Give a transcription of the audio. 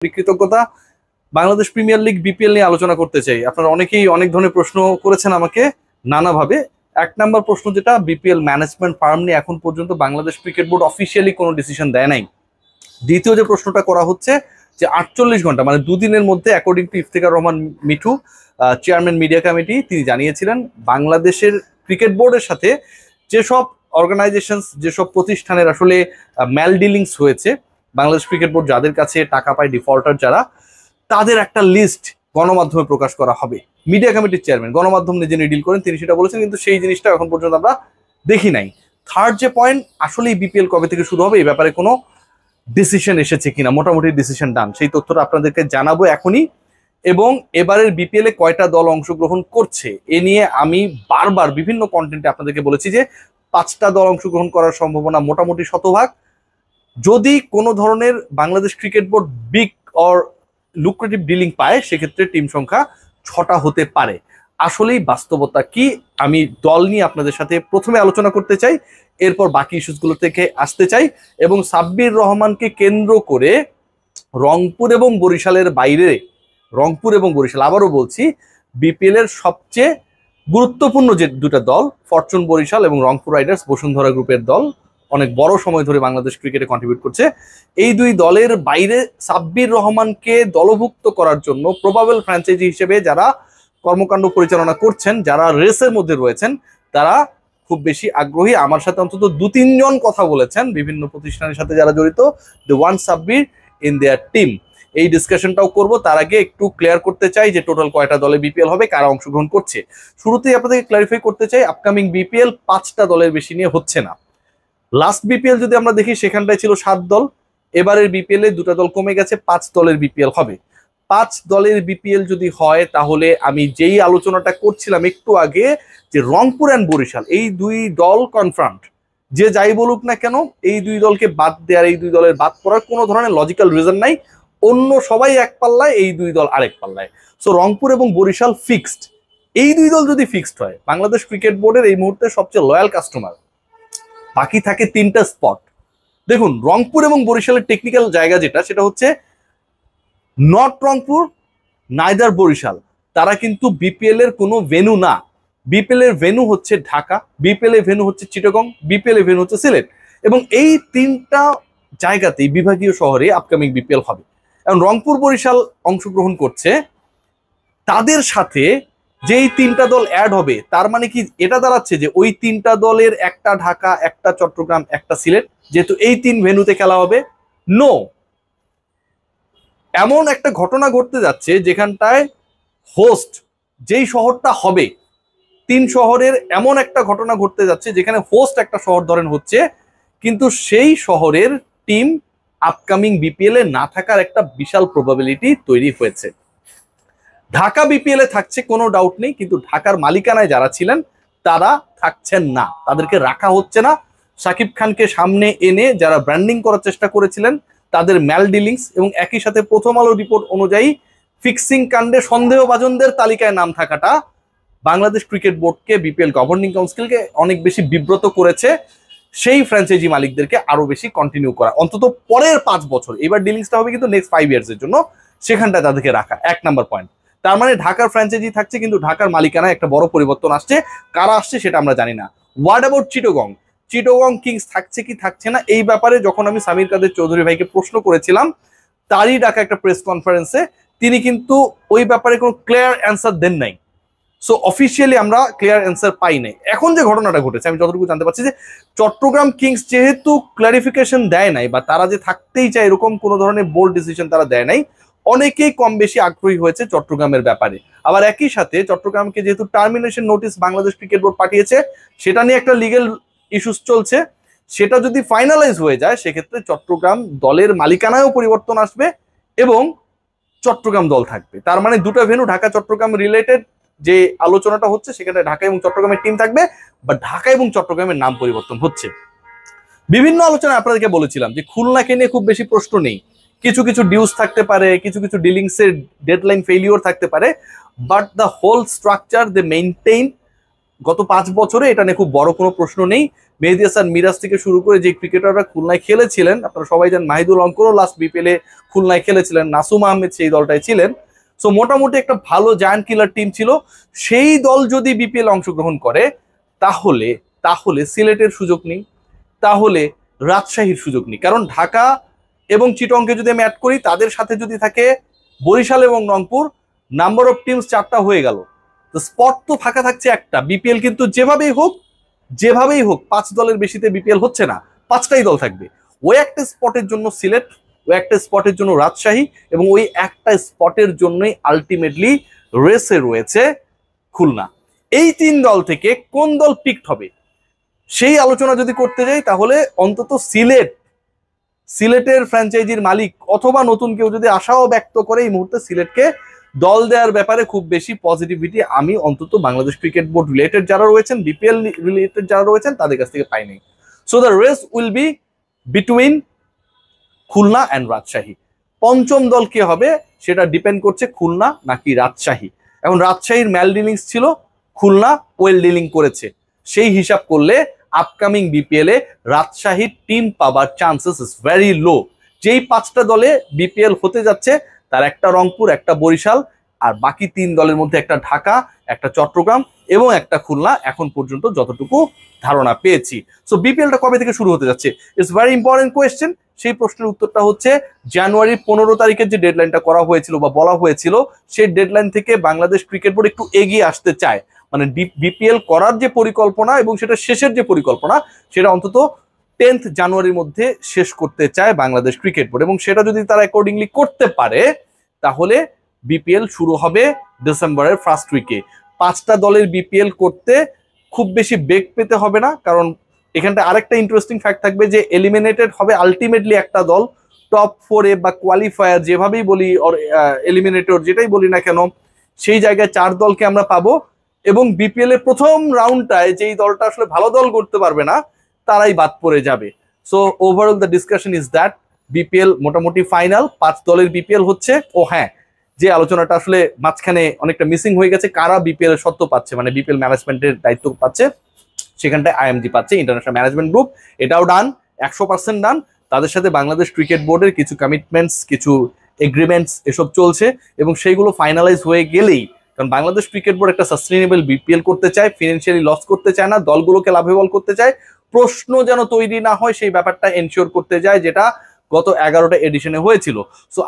কৃতজ্ঞতা। Bangladesh premier league BPL নিয়ে আলোচনা করতে চাই। আপনারা অনেকেই অনেক ধরনের প্রশ্ন করেছেন আমাকে নানাভাবে। এক নাম্বার প্রশ্ন যেটা, বিপিএল ম্যানেজমেন্ট ফার্ম নিয়ে এখন পর্যন্ত বাংলাদেশ ক্রিকেট বোর্ড অফিসিয়ালি কোনো ডিসিশন দেয় নাই। দ্বিতীয় যে প্রশ্নটা করা হচ্ছে যে 48 ঘন্টা মানে দুদিনের মধ্যে according to Iftekhar Rahman Mithu, chairman media committee, তিনি জানিয়েছিলেন বাংলাদেশের ক্রিকেট বোর্ডের সাথে যেসব অর্গানাইজেশনস, যেসব প্রতিষ্ঠানের আসলে ম্যাল ডিলিংস হয়েছে, বাংলাদেশ ক্রিকেট বোর্ড যাদের কাছে টাকা পায়, ডিফল্টার যারা, তাদের একটা লিস্ট গণমাধ্যমে প্রকাশ করা হবে। মিডিয়া কমিটির চেয়ারম্যান গণমাধ্যম নিজে ডিল করেন, তিনি সেটা বলেছেন, কিন্তু সেই জিনিসটা এখন পর্যন্ত আমরা দেখি নাই। থার্ড যে পয়েন্ট, আসলেই বিপিএল কবে থেকে শুরু হবে এই ব্যাপারে কোনো ডিসিশন এসেছে কিনা, মোটামুটি ডিসিশন ডান, সেই তথ্যটা আপনাদেরকে জানাবো এখনই। এবং এবারের বিপিএল এ কয়টা দল অংশগ্রহণ করছে এ নিয়ে আমি বারবার বিভিন্ন কন্টেন্টে আপনাদেরকে বলেছি যে 5টা দল অংশগ্রহণ করার সম্ভাবনা মোটামুটি শতভাগ। যদি কোনো ধরনের Bangladesh cricket board big or lucrative dealing পায়, সেক্ষেত্রে টিম সংখ্যা 6টা হতে পারে। আসলেই বাস্তবতা কি, আমি দল নিয়ে আপনাদের সাথে প্রথমে আলোচনা করতে চাই, এরপর বাকি ইস্যুসগুলো থেকে আসতে চাই। এবং সাব্বির রহমানকে কেন্দ্র করে রংপুর এবং বরিশালের বাইরে, রংপুর এবং বরিশাল, আবারও বলছি, বিপিএল এর সবচেয়ে গুরুত্বপূর্ণ যে দুটা দল, ফরচুন বরিশাল এবং রংপুর রাইডার্স, বসুন্ধরা গ্রুপের দল, অনেক বড় সময় ধরে বাংলাদেশ ক্রিকেটে কন্ট্রিবিউট করছে, এই দুই দলের বাইরে সাব্বির রহমানকে দলভুক্ত করার জন্য প্রবাবল ফ্র্যাঞ্চাইজি হিসেবে যারা কর্মকাণ্ড পরিচালনা করছেন, যারা রেসের মধ্যে রয়েছেন, তারা খুব বেশি আগ্রহী। আমার সাথে অন্তত 2-3 জন কথা বলেছেন বিভিন্ন প্রতিষ্ঠানের সাথে যারা জড়িত, they want Sabbir in their team. এই ডিসকাশনটাও করব। তার আগে একটু ক্লিয়ার করতে চাই যে টোটাল কয়টা দলে বিপিএল হবে, কারা অংশগ্রহণ করছে। শুরুতেই আপনাদেরকে ক্লারিফাই করতে চাই, আপকামিং বিপিএল 5টা দলের বেশি নিয়ে হচ্ছে না। লাস্ট বিপিএল যদি আমরা দেখি সেখানটায় ছিল 7 দল, এবারের বিপিএল এ 2টা দল কমে গেছে, 5 দলের বিপিএল হবে। 5 দলের বিপিএল যদি হয়, তাহলে আমি যেই আলোচনাটা করছিলাম একটু আগে যে রংপুর অ্যান্ড বরিশাল, এই দুই দল কনফার্মড। যে যাই বলুক না কেন, এই দুই দলকে বাদ দেওয়ার, এই দুই দলের বাদ পড়ার কোনো ধরনের লজিক্যাল রিজন নাই। অন্য সবাই এক পাল্লায়, এই দুই দল আরেক পাল্লায়। সো রংপুর এবং বরিশাল ফিক্সড। এই দুই দল যদি ফিক্সড হয়, বাংলাদেশ ক্রিকেট বোর্ডের এই মুহূর্তে সবচেয়ে লয়াল কাস্টমার, বাকি থাকে 3টা স্পট। দেখুন, রংপুর এবং বরিশালের টেকনিক্যাল জায়গা যেটা, সেটা হচ্ছে নট রংপুর নাইদার বরিশাল, তারা কিন্তু বিপিএল এর কোনো ভেন্যু না। বিপিএল এর ভেন্যু হচ্ছে ঢাকা, বিপিএল এর ভেন্যু হচ্ছে চিটাগং, বিপিএল এর ভেন্যু হচ্ছে সিলেট। এবং এই 3টা জায়গাতেই বিভাগীয় শহরে আপকামিং বিপিএল হবে। এবং রংপুর বরিশাল অংশগ্রহণ করছে, তাদের সাথে যেই 3টা দল অ্যাড হবে, তার মানে কি এটা দাঁড়াচ্ছে যে ওই 3টা দলের একটা ঢাকা, একটা চট্টগ্রাম, একটা সিলেট, যেহেতু এই 3 ভেন্যুতে খেলা হবে। নো, এমন একটা ঘটনা ঘটতে যাচ্ছে যেখানটায় হোস্ট যেই শহরটা হবে, 3 শহরের এমন একটা ঘটনা ঘটতে যাচ্ছে যেখানে হোস্ট একটা শহর ধরেন হচ্ছে, কিন্তু সেই শহরের টিম আপকামিং বিপিএল এ না থাকার একটা বিশাল প্রবাবিলিটি তৈরি হয়েছে। ঢাকা বিপিএল এ থাকছে, কোনো ডাউট নেই, কিন্তু ঢাকার মালিকানায় যারা ছিলেন তারা থাকছেন না, তাদেরকে রাখা হচ্ছে না। শাকিব খানকে সামনে এনে যারা ব্র্যান্ডিং করার চেষ্টা করেছিলেন, তাদের ম্যাল ডিলিংস, এবং একই সাথে প্রথম আলো রিপোর্ট অনুযায়ী ফিক্সিং কাণ্ডে সন্দেহভাজনদের তালিকায় নাম থাকাটা বাংলাদেশ ক্রিকেট বোর্ডকে, বিপিএল গভর্নিং কাউন্সিলকে অনেক বেশি বিব্রত করেছে। সেই ফ্র্যাঞ্চাইজি মালিকদেরকে আরো বেশি কন্টিনিউ করা, অন্তত পরের 5 বছর, এবার ডিলিংসটা হবে কিন্তু নেক্সট 5 ইয়ার্স এর জন্য, সেখানটা তাদেরকে রাখা। 1 নাম্বার পয়েন্ট। তার মানে ঢাকার ফ্র্যাঞ্চাইজি থাকছে, কিন্তু ঢাকার মালিকানায় একটা বড় পরিবর্তন আসছে। কারা আসছে সেটা আমরা জানি না। What about Chittagong? Chittagong kings থাকছে কি থাকছে না, এই ব্যাপারে যখন আমি সামির কাদের চৌধুরী ভাইকে প্রশ্ন করেছিলাম, তারই ডাকা একটা প্রেস কনফারেন্সে তিনি কিন্তু ওই ব্যাপারে কোনো ক্লিয়ার অ্যান্সার দেন নাই। সো অফিসিয়ালি আমরা ক্লিয়ার অ্যান্সার পাই নাই। এখন যে ঘটনাটা ঘটেছে, আমি যতটুকু জানতে পারছি যে চট্টগ্রাম কিংস যেহেতু ক্লারিফিকেশন দেয় নাই, বা তারা যে থাকতেই চায় এরকম কোনো ধরনের বোল্ড ডিসিশন তারা দেয় নাই, অনেকেই কম বেশি আগ্রহী হয়েছে চট্টগ্রামের ব্যাপারে। আবার একই সাথে চট্টগ্রামকে যেহেতু termination notice Bangladesh cricket board পাঠিয়েছে, সেটা নিয়ে একটা লিগেল ইস্যুস চলছে, সেটা যদি ফাইনালাইজ হয়ে যায়, সেক্ষেত্রে চট্টগ্রাম দলের মালিকানায়ও পরিবর্তন আসবে এবং চট্টগ্রাম দল থাকবে। তার মানে 2টা ভেন্যু ঢাকা চট্টগ্রাম রিলেটেড যে আলোচনাটা হচ্ছে, সেখানে ঢাকা এবং চট্টগ্রামের টিম থাকবে, বা ঢাকা এবং চট্টগ্রামের নাম পরিবর্তন হচ্ছে। বিভিন্ন আলোচনায় আপনাদেরকে বলেছিলাম যে খুলনাকে নিয়ে খুব বেশি প্রশ্ন নেই, কিছু কিছু ডিউস থাকতে পারে, কিছু কিছু ডিলিংসের ডেডলাইন ফেলিওর থাকতে পারে, but the whole structure they maintain গত 5 বছরে এটা নিয়ে খুব বড় কোনো প্রশ্ন নেই। মেহেদী হাসান মিরাজ থেকে শুরু করে যে ক্রিকেটাররা খুলনায় খেলেছিলেন, আপনারা সবাই জানেন মাহিদুল অঙ্কনও লাস্ট বিপিএলে খুলনায় খেলেছিলেন, নাসুম আহমেদ সেই দলটায় ছিলেন। সো মোটামুটি একটা ভালো জায়ান্ট কিলার টিম ছিল। সেই দল যদি বিপিএল অংশগ্রহণ করে তাহলে তাহলে সিলেটের সুযোগ নেই, তাহলে রাজশাহীর সুযোগ নেই। কারণ ঢাকা এবং চিটংকে যদি আমি অ্যাড করি, তাদের সাথে যদি থাকে বরিশাল এবং রংপুর, নাম্বার অফ টিমস 4টা হয়ে গেল। তো স্পট তো ফাঁকা থাকছে একটা। বিপিএল কিন্তু যেভাবেই হোক 5 দলের বেশিতে বিপিএল হচ্ছে না, 5টাই দল থাকবে। ওই একটা স্পটের জন্য সিলেট, ওই একটা স্পটের জন্য রাজশাহী, এবং ওই একটা স্পটের জন্যই আলটিমেটলি রেসে রয়েছে খুলনা। এই 3 দল থেকে কোন দল পিকড হবে সেই আলোচনা যদি করতে যাই, তাহলে অন্তত সিলেটের ফ্র্যাঞ্চাইজির মালিক অথবা নতুন কেউ যদি আশাও ব্যক্ত করে এই মুহূর্তে সিলেটকে দল দেওয়ার ব্যাপারে খুব বেশি পজিটিভিটি আমি অন্তত বাংলাদেশ ক্রিকেট বোর্ড রিলেটেড যারা রয়েছেন, বিপিএল রিলেটেড যারা রয়েছেন তাদের কাছ থেকে পাইনি। So the race will be between Khulna and Rajshahi. পঞ্চম দল কে হবে সেটা ডিপেন্ড করছে খুলনা নাকি রাজশাহী। এখন রাজশাহীর ম্যাল ডিলিংস ছিল, খুলনা ওয়েল ডিলিং করেছে, সেই হিসাব করলে আপকামিং বিপিএল এ রাজশাহীর টিম পাবার চান্সেস ইজ ভেরি লো। যেই 5টা দলে বিপিএল হতে যাচ্ছে তার একটা রংপুর, একটা বরিশাল, আর বাকি 3 দলের মধ্যে একটা ঢাকা, একটা চট্টগ্রাম এবং একটা খুলনা, এখন পর্যন্ত যতটুকু ধারণা পেয়েছি। সো বিপিএলটা কবে থেকে শুরু হতে যাচ্ছে, ইটস ভেরি ইম্পর্টেন্ট কোয়েশ্চেন। সেই প্রশ্নের উত্তরটা হচ্ছে জানুয়ারির 15 তারিখের যে ডেডলাইনটা করা হয়েছিল বা বলা হয়েছিল, সেই ডেডলাইন থেকে বাংলাদেশ ক্রিকেট বোর্ড একটু এগিয়ে আসতে চায়। মানে বিপিএল করার যে পরিকল্পনা এবং সেটা শেষের যে পরিকল্পনা, সেটা অন্তত 10th জানুয়ারির মধ্যে শেষ করতে চায় বাংলাদেশ ক্রিকেট বোর্ড, এবং সেটা যদি তারা অ্যাকর্ডিংলি করতে পারে তাহলে বিপিএল শুরু হবে ডিসেম্বরের ফার্স্ট উইকে। 5টা দলের বিপিএল করতে খুব বেশি বেগ পেতে হবে না, কারণ এখানটা আরেকটা ইন্টারেস্টিং ফ্যাক্ট থাকবে যে এলিমিনেটেড হবে আলটিমেটলি একটা দল। টপ 4-এ বা কোয়ালিফায়ার যেভাবেই বলি, অর এলিমিনেটর যেটাই বলি না কেন, সেই জায়গায় 4 দলকে আমরা পাবো। এবং বিপিএল এর প্রথম রাউন্ডটায় যেই দলটা আসলে ভালো দল করতে পারবে না তারাই বাদ পড়ে যাবে। So overall the discussion is that BPL মোটামুটি ফাইনাল, 5 দলের বিপিএল হচ্ছে। ও হ্যাঁ, যে আলোচনাটা আসলে মাঝখানে অনেকটা মিসিং হয়ে গেছে, কারা বিপিএল এর সত্ত্ব পাচ্ছে, মানে বিপিএল ম্যানেজমেন্টের দায়িত্ব পাচ্ছে, সেখানটায় আইএমজি পাচ্ছে, ইন্টারন্যাশনাল ম্যানেজমেন্ট গ্রুপ। এটাও ডান, 100% ডান। তাদের সাথে বাংলাদেশ ক্রিকেট বোর্ডের কিছু কমিটমেন্টস, কিছু এগ্রিমেন্টস এসব চলছে, এবং সেইগুলো ফাইনালাইজ হয়ে গেলেই, কারণ বাংলাদেশ ক্রিকেট বোর্ড একটা সাস্টেইনেবল বিপিএল করতে চায়, ফিনান্সিয়ালি লস করতে চায় না, দলগুলোকে লাভেবল করতে চায়, প্রশ্ন যেন তৈরি না হয় সেই ব্যাপারটা এনশিওর করতে যায়, যেটা গত 11টা এডিশনে হয়েছিল। সো